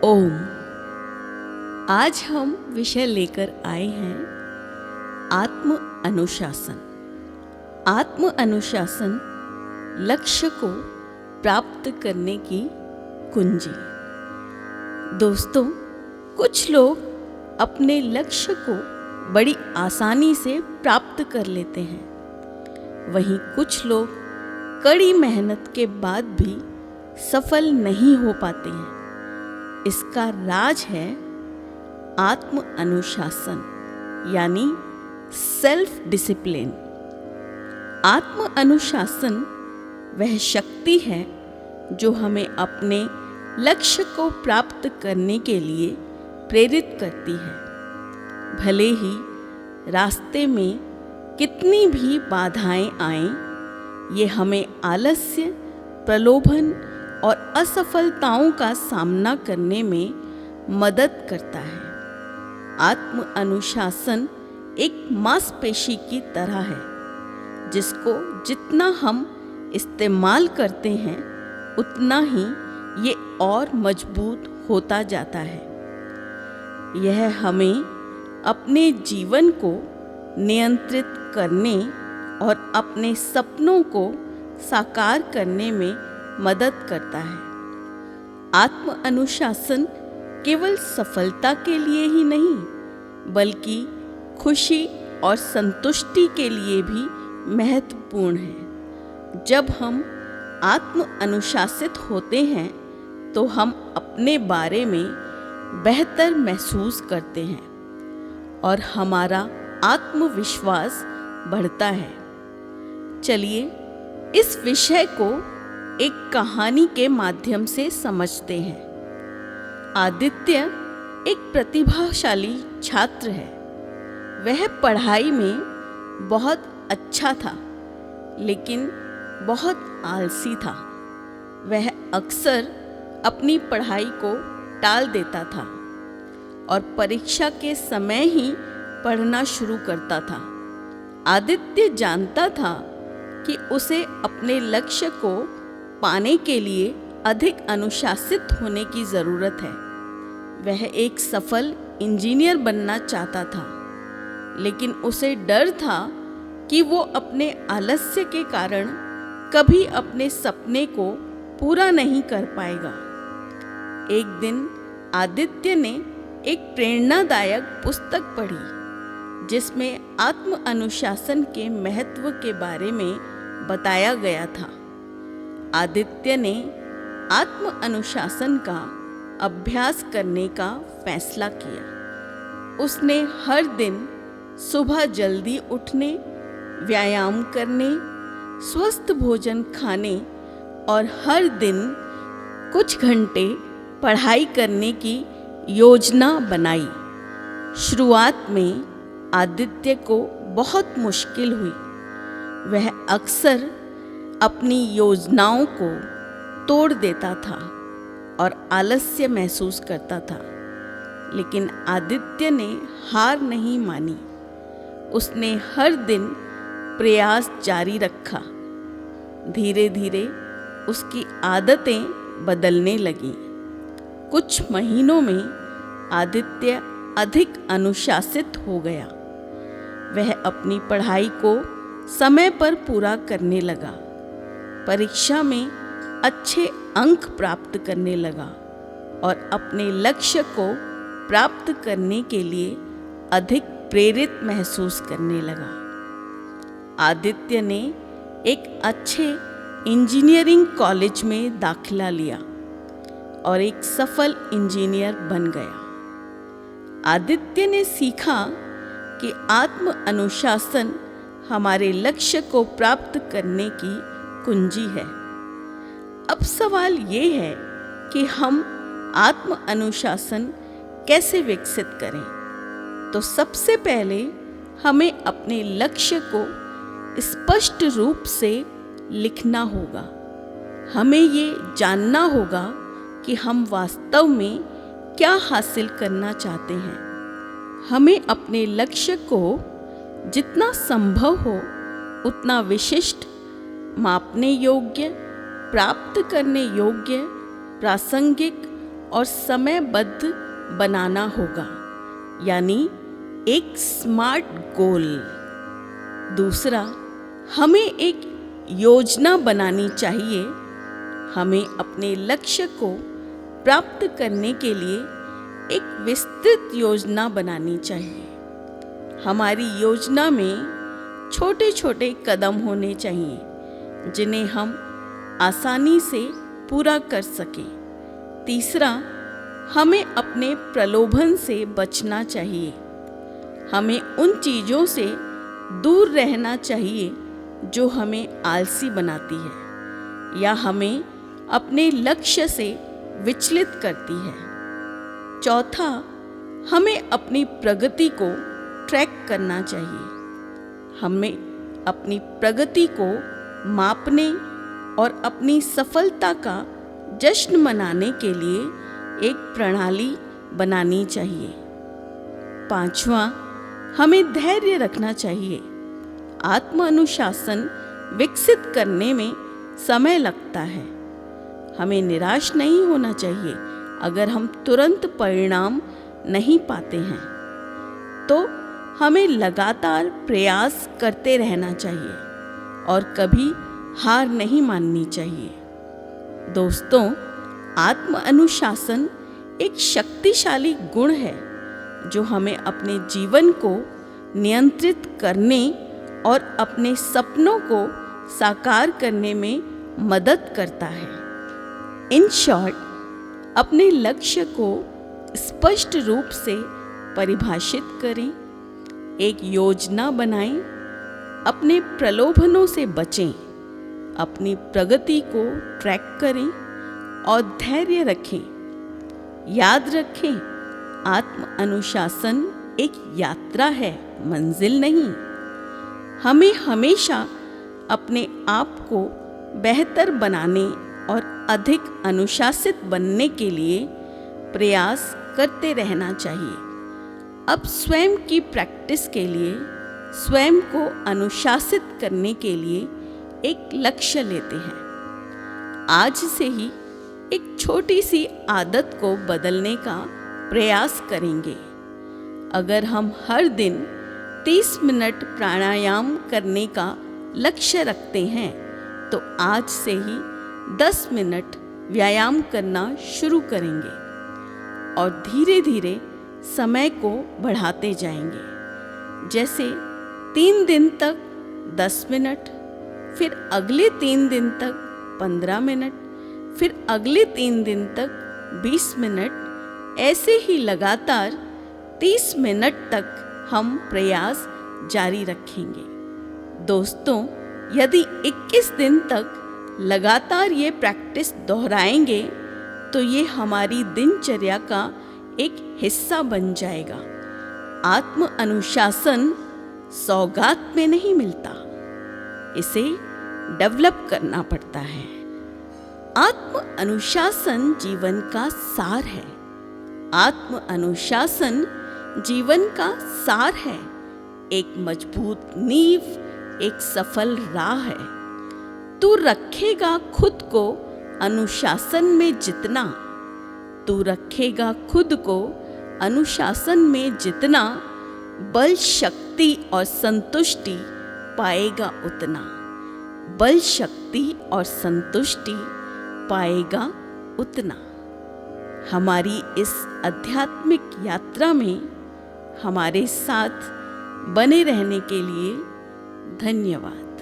ओम। आज हम विषय लेकर आए हैं आत्म अनुशासन। आत्म अनुशासन लक्ष्य को प्राप्त करने की कुंजी। दोस्तों, कुछ लोग अपने लक्ष्य को बड़ी आसानी से प्राप्त कर लेते हैं, वहीं कुछ लोग कड़ी मेहनत के बाद भी सफल नहीं हो पाते हैं। इसका राज है आत्म अनुशासन, यानी सेल्फ डिसिप्लिन। आत्म अनुशासन वह शक्ति है जो हमें अपने लक्ष्य को प्राप्त करने के लिए प्रेरित करती है। भले ही रास्ते में कितनी भी बाधाएं आएं, ये हमें आलस्य, प्रलोभन और असफलताओं का सामना करने में मदद करता है। आत्म अनुशासन एक मांसपेशी की तरह है, जिसको जितना हम इस्तेमाल करते हैं उतना ही ये और मजबूत होता जाता है। यह हमें अपने जीवन को नियंत्रित करने और अपने सपनों को साकार करने में मदद करता है। आत्म अनुशासन केवल सफलता के लिए ही नहीं, बल्कि खुशी और संतुष्टि के लिए भी महत्वपूर्ण है। जब हम आत्म अनुशासित होते हैं तो हम अपने बारे में बेहतर महसूस करते हैं और हमारा आत्मविश्वास बढ़ता है। चलिए इस विषय को एक कहानी के माध्यम से समझते हैं। आदित्य एक प्रतिभाशाली छात्र है। वह पढ़ाई में बहुत अच्छा था, लेकिन बहुत आलसी था। वह अक्सर अपनी पढ़ाई को टाल देता था और परीक्षा के समय ही पढ़ना शुरू करता था। आदित्य जानता था कि उसे अपने लक्ष्य को पाने के लिए अधिक अनुशासित होने की ज़रूरत है। वह एक सफल इंजीनियर बनना चाहता था, लेकिन उसे डर था कि वो अपने आलस्य के कारण कभी अपने सपने को पूरा नहीं कर पाएगा। एक दिन आदित्य ने एक प्रेरणादायक पुस्तक पढ़ी, जिसमें आत्म अनुशासन के महत्व के बारे में बताया गया था। आदित्य ने आत्म अनुशासन का अभ्यास करने का फैसला किया। उसने हर दिन सुबह जल्दी उठने, व्यायाम करने, स्वस्थ भोजन खाने और हर दिन कुछ घंटे पढ़ाई करने की योजना बनाई। शुरुआत में आदित्य को बहुत मुश्किल हुई। वह अक्सर अपनी योजनाओं को तोड़ देता था और आलस्य महसूस करता था, लेकिन आदित्य ने हार नहीं मानी। उसने हर दिन प्रयास जारी रखा। धीरे धीरे उसकी आदतें बदलने लगीं। कुछ महीनों में आदित्य अधिक अनुशासित हो गया। वह अपनी पढ़ाई को समय पर पूरा करने लगा, परीक्षा में अच्छे अंक प्राप्त करने लगा और अपने लक्ष्य को प्राप्त करने के लिए अधिक प्रेरित महसूस करने लगा। आदित्य ने एक अच्छे इंजीनियरिंग कॉलेज में दाखिला लिया और एक सफल इंजीनियर बन गया। आदित्य ने सीखा कि आत्म अनुशासन हमारे लक्ष्य को प्राप्त करने की कुंजी है। अब सवाल ये है कि हम आत्म अनुशासन कैसे विकसित करें? तो सबसे पहले हमें अपने लक्ष्य को स्पष्ट रूप से लिखना होगा। हमें ये जानना होगा कि हम वास्तव में क्या हासिल करना चाहते हैं। हमें अपने लक्ष्य को जितना संभव हो उतना विशिष्ट, मापने योग्य, प्राप्त करने योग्य, प्रासंगिक और समयबद्ध बनाना होगा, यानी एक स्मार्ट गोल। दूसरा, हमें एक योजना बनानी चाहिए। हमें अपने लक्ष्य को प्राप्त करने के लिए एक विस्तृत योजना बनानी चाहिए। हमारी योजना में छोटे छोटे कदम होने चाहिए जिन्हें हम आसानी से पूरा कर सकें। तीसरा, हमें अपने प्रलोभन से बचना चाहिए। हमें उन चीज़ों से दूर रहना चाहिए जो हमें आलसी बनाती है या हमें अपने लक्ष्य से विचलित करती है। चौथा, हमें अपनी प्रगति को ट्रैक करना चाहिए। हमें अपनी प्रगति को मापने और अपनी सफलता का जश्न मनाने के लिए एक प्रणाली बनानी चाहिए। पांचवा, हमें धैर्य रखना चाहिए। आत्म अनुशासन विकसित करने में समय लगता है। हमें निराश नहीं होना चाहिए अगर हम तुरंत परिणाम नहीं पाते हैं, तो हमें लगातार प्रयास करते रहना चाहिए और कभी हार नहीं माननी चाहिए। दोस्तों, आत्म अनुशासन एक शक्तिशाली गुण है जो हमें अपने जीवन को नियंत्रित करने और अपने सपनों को साकार करने में मदद करता है। इन शॉर्ट, अपने लक्ष्य को स्पष्ट रूप से परिभाषित करें, एक योजना बनाएं, अपने प्रलोभनों से बचें, अपनी प्रगति को ट्रैक करें और धैर्य रखें। याद रखें, आत्म अनुशासन एक यात्रा है, मंजिल नहीं। हमें हमेशा अपने आप को बेहतर बनाने और अधिक अनुशासित बनने के लिए प्रयास करते रहना चाहिए। अब स्वयं की प्रैक्टिस के लिए, स्वयं को अनुशासित करने के लिए एक लक्ष्य लेते हैं। आज से ही एक छोटी सी आदत को बदलने का प्रयास करेंगे। अगर हम हर दिन 30 मिनट प्राणायाम करने का लक्ष्य रखते हैं, तो आज से ही 10 मिनट व्यायाम करना शुरू करेंगे और धीरे धीरे समय को बढ़ाते जाएंगे। जैसे 3 दिन तक 10 मिनट, फिर अगले 3 दिन तक 15 मिनट, फिर अगले 3 दिन तक 20 मिनट, ऐसे ही लगातार 30 मिनट तक हम प्रयास जारी रखेंगे। दोस्तों, यदि 21 दिन तक लगातार ये प्रैक्टिस दोहराएंगे तो ये हमारी दिनचर्या का एक हिस्सा बन जाएगा। आत्म अनुशासन सौगात में नहीं मिलता, इसे डेवलप करना पड़ता है। आत्म अनुशासन जीवन का सार है। आत्म अनुशासन जीवन का सार है। एक मजबूत नींव, एक सफल राह है। तू रखेगा खुद को अनुशासन में जितना, तू रखेगा खुद को अनुशासन में जितना, बल, शक्ति और संतुष्टि पाएगा उतना। बल, शक्ति और संतुष्टि पाएगा उतना। हमारी इस आध्यात्मिक यात्रा में हमारे साथ बने रहने के लिए धन्यवाद।